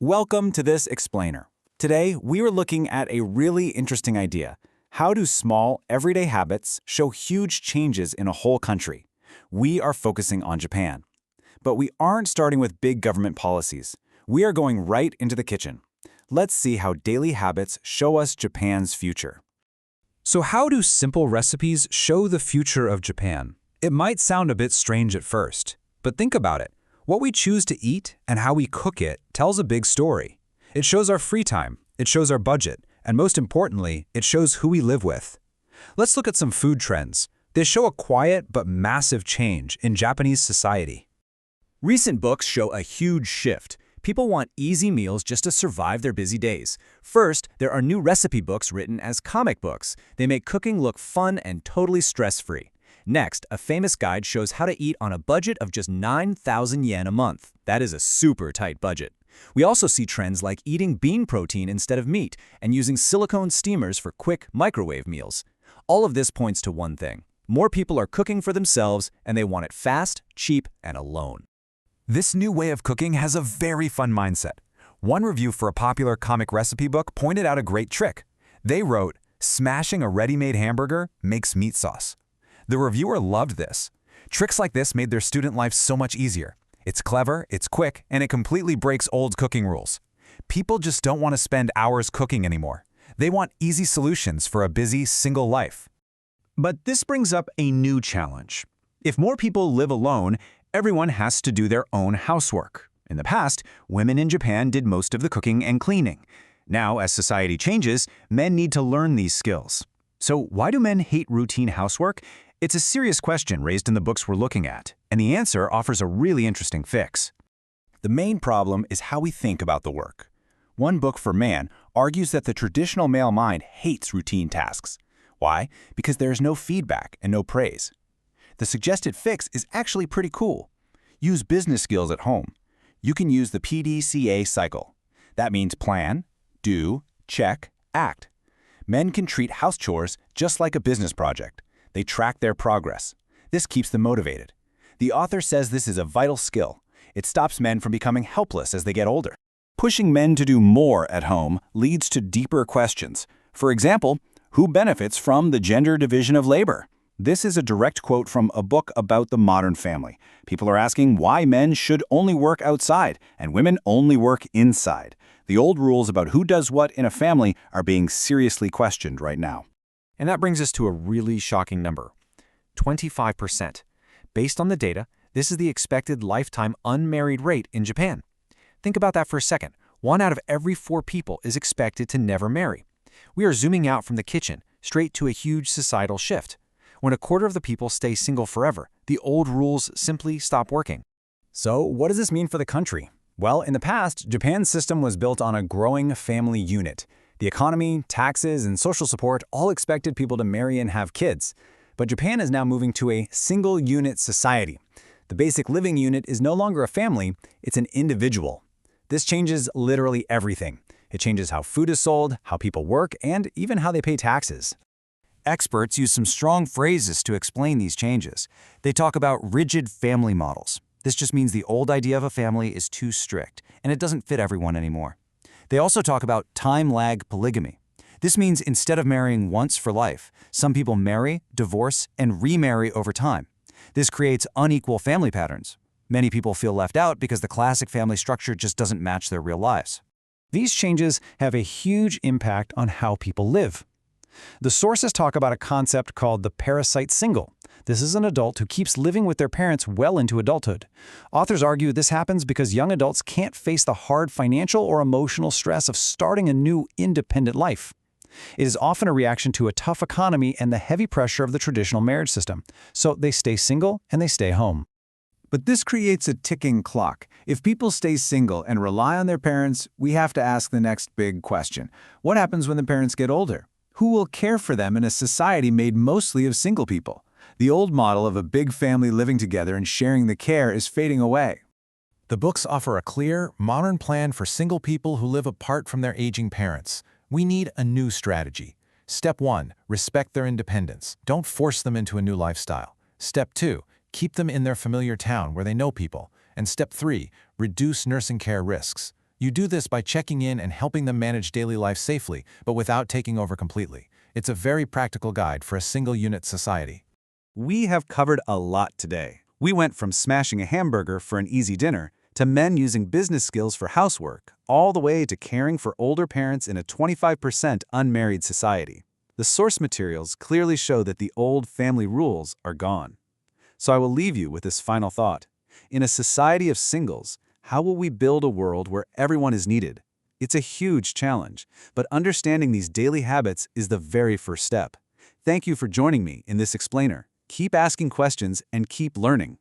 Welcome to this explainer. Today, we are looking at a really interesting idea. How do small, everyday habits show huge changes in a whole country? We are focusing on Japan. But we aren't starting with big government policies. We are going right into the kitchen. Let's see how daily habits show us Japan's future. So how do simple recipes show the future of Japan? It might sound a bit strange at first, but think about it. What we choose to eat and how we cook it tells a big story. It shows our free time, it shows our budget, and most importantly, it shows who we live with. Let's look at some food trends. They show a quiet but massive change in Japanese society. Recent books show a huge shift. People want easy meals just to survive their busy days. First, there are new recipe books written as comic books. They make cooking look fun and totally stress-free. Next, a famous guide shows how to eat on a budget of just 9,000 yen a month. That is a super tight budget. We also see trends like eating bean protein instead of meat and using silicone steamers for quick microwave meals. All of this points to one thing. More people are cooking for themselves, and they want it fast, cheap, and alone. This new way of cooking has a very fun mindset. One review for a popular comic recipe book pointed out a great trick. They wrote, "Smashing a ready-made hamburger makes meat sauce." The reviewer loved this. Tricks like this made their student life so much easier. It's clever, it's quick, and it completely breaks old cooking rules. People just don't want to spend hours cooking anymore. They want easy solutions for a busy, single life. But this brings up a new challenge. If more people live alone, everyone has to do their own housework. In the past, women in Japan did most of the cooking and cleaning. Now, as society changes, men need to learn these skills. So why do men hate routine housework? It's a serious question raised in the books we're looking at, and the answer offers a really interesting fix. The main problem is how we think about the work. One book for man argues that the traditional male mind hates routine tasks. Why? Because there is no feedback and no praise. The suggested fix is actually pretty cool. Use business skills at home. You can use the PDCA cycle. That means plan, do, check, act. Men can treat house chores just like a business project. They track their progress. This keeps them motivated. The author says this is a vital skill. It stops men from becoming helpless as they get older. Pushing men to do more at home leads to deeper questions. For example, who benefits from the gender division of labor? This is a direct quote from a book about the modern family. People are asking why men should only work outside and women only work inside. The old rules about who does what in a family are being seriously questioned right now. And that brings us to a really shocking number, 25%. Based on the data, this is the expected lifetime unmarried rate in Japan. Think about that for a second. 1 out of every 4 people is expected to never marry. We are zooming out from the kitchen, straight to a huge societal shift. When a quarter of the people stay single forever, the old rules simply stop working. So, what does this mean for the country? Well, in the past, Japan's system was built on a growing family unit. The economy, taxes, and social support all expected people to marry and have kids. But Japan is now moving to a single-unit society. The basic living unit is no longer a family, it's an individual. This changes literally everything. It changes how food is sold, how people work, and even how they pay taxes. Experts use some strong phrases to explain these changes. They talk about rigid family models. This just means the old idea of a family is too strict, and it doesn't fit everyone anymore. They also talk about time lag polygamy. This means instead of marrying once for life, some people marry, divorce, and remarry over time. This creates unequal family patterns. Many people feel left out because the classic family structure just doesn't match their real lives. These changes have a huge impact on how people live. The sources talk about a concept called the parasite single. This is an adult who keeps living with their parents well into adulthood. Authors argue this happens because young adults can't face the hard financial or emotional stress of starting a new independent life. It is often a reaction to a tough economy and the heavy pressure of the traditional marriage system, so they stay single and they stay home. But this creates a ticking clock. If people stay single and rely on their parents, we have to ask the next big question. What happens when the parents get older? Who will care for them in a society made mostly of single people? The old model of a big family living together and sharing the care is fading away. The books offer a clear, modern plan for single people who live apart from their aging parents. We need a new strategy. Step 1, respect their independence. Don't force them into a new lifestyle. Step 2, keep them in their familiar town where they know people. And Step 3, reduce nursing care risks. You do this by checking in and helping them manage daily life safely, but without taking over completely. It's a very practical guide for a single-unit society. We have covered a lot today. We went from smashing a hamburger for an easy dinner to men using business skills for housework, all the way to caring for older parents in a 25% unmarried society. The source materials clearly show that the old family rules are gone. So I will leave you with this final thought. In a society of singles, how will we build a world where everyone is needed? It's a huge challenge, but understanding these daily habits is the very first step. Thank you for joining me in this explainer. Keep asking questions and keep learning.